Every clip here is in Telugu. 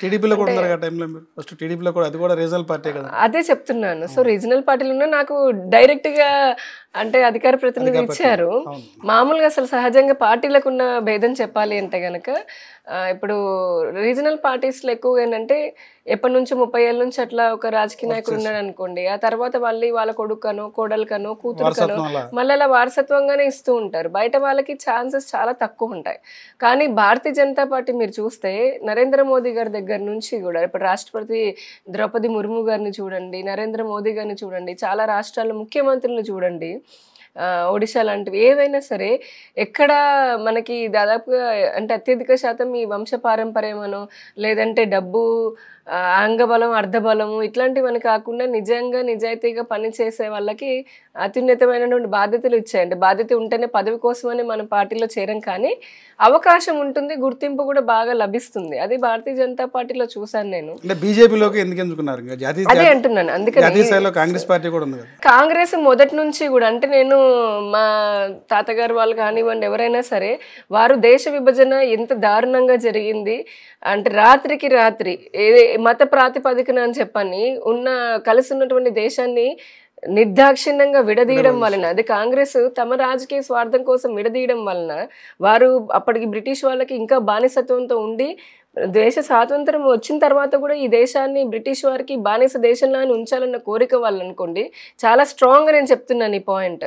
టీడీపీలో కూడా ఉన్నారు ఆ టైంలో మీరు ఫస్ట్ టీడీపీలో కూడా అది కూడా రీజనల్ పార్టీ కదా అదే చెప్తున్నాను. సో రీజనల్ పార్టీలో నాకు డైరెక్ట్ గా అంటే అధికార ప్రతినిధి ఇచ్చారు. మామూలుగా అసలు సహజంగా పార్టీలకు ఉన్న భేదం చెప్పాలి అంటే గనక ఇప్పుడు రీజనల్ పార్టీస్లో ఎక్కువగా ఏంటంటే ఎప్పటి నుంచి 30 ఏళ్ళ నుంచి అట్లా ఒక రాజకీయ నాయకుడు ఉన్నాడు అనుకోండి, ఆ తర్వాత మళ్ళీ వాళ్ళ కొడుకనో కోడలకనో కూతురుకనో మళ్ళీ అలా వారసత్వంగానే ఇస్తూ ఉంటారు. బయట వాళ్ళకి ఛాన్సెస్ చాలా తక్కువ ఉంటాయి. కానీ భారతీయ జనతా పార్టీ మీరు చూస్తే నరేంద్ర మోదీ గారి దగ్గర నుంచి కూడా ఇప్పుడు రాష్ట్రపతి ద్రౌపది ముర్ము గారిని చూడండి, నరేంద్ర మోదీ గారిని చూడండి, చాలా రాష్ట్రాల ముఖ్యమంత్రులను చూడండి, ఒడిశా లాంటివి ఏవైనా సరే ఎక్కడ మనకి దాదాపుగా అంటే అత్యధిక శాతం ఈ వంశ పారంపర్యమనో లేదంటే డబ్బు, అంగబలం, అర్ధబలము ఇట్లాంటివని కాకుండా నిజంగా నిజాయితీగా పనిచేసే వాళ్ళకి అత్యున్నతమైనటువంటి బాధ్యతలు ఇచ్చాయండి. బాధ్యత ఉంటేనే పదవి కోసమని మనం పార్టీలో చేరం, కానీ అవకాశం ఉంటుంది, గుర్తింపు కూడా బాగా లభిస్తుంది. అది భారతీయ జనతా పార్టీలో చూసాను నేను. బీజేపీలోకి ఎందుకు ఎంచుకున్నారు? అదే అంటున్నాను. అందుకని కాంగ్రెస్ పార్టీ కూడా ఉంది. కాంగ్రెస్ మొదటి నుంచి కూడా అంటే నేను మా తాతగారు వాళ్ళు కానివ్వండి ఎవరైనా సరే వారు దేశ విభజన ఎంత దారుణంగా జరిగింది అంటే రాత్రికి రాత్రి మత ప్రాతిపదికన అని చెప్పని కలిసి ఉన్నటువంటి దేశాన్ని నిర్దాక్షిణ్యంగా విడదీయడం వలన, అది కాంగ్రెస్ తమ రాజకీయ స్వార్థం కోసం విడదీయడం వలన వారు అప్పటికి బ్రిటిష్ వాళ్ళకి ఇంకా బానిసత్వంతో ఉండి దేశ స్వాతంత్రం వచ్చిన తర్వాత కూడా ఈ దేశాన్ని బ్రిటిష్ వారికి బానిస దేశంలానే ఉంచాలన్న కోరిక వాళ్ళు అనుకోండి. చాలా స్ట్రాంగ్గా నేను చెప్తున్నాను ఈ పాయింట్.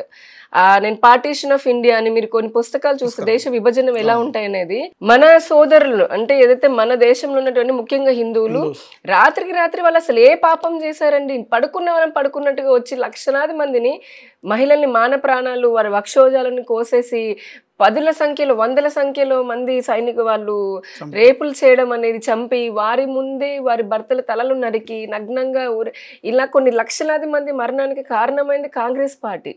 నేను పార్టీషన్ ఆఫ్ ఇండియా అని మీరు కొన్ని పుస్తకాలు చూస్తే దేశ విభజన ఎలా ఉంటాయనేది, మన సోదరులు అంటే ఏదైతే మన దేశంలో ఉన్నటువంటి ముఖ్యంగా హిందువులు రాత్రికి రాత్రి వాళ్ళు అసలు ఏ పాపం చేశారండి? పడుకున్నట్టుగా వచ్చి లక్షలాది మందిని, మహిళల్ని మాన ప్రాణాలు వారి వక్షోజాలను కోసేసి 10ల సంఖ్యలో 100ల సంఖ్యలో మంది సైనిక వాళ్ళు రేపులు చేయడం అనేది, చంపి వారి ముందే వారి భర్తల తలలు నరికి నగ్నంగా ఇలా కొన్ని లక్షలాది మంది మరణానికి కారణమైంది కాంగ్రెస్ పార్టీ.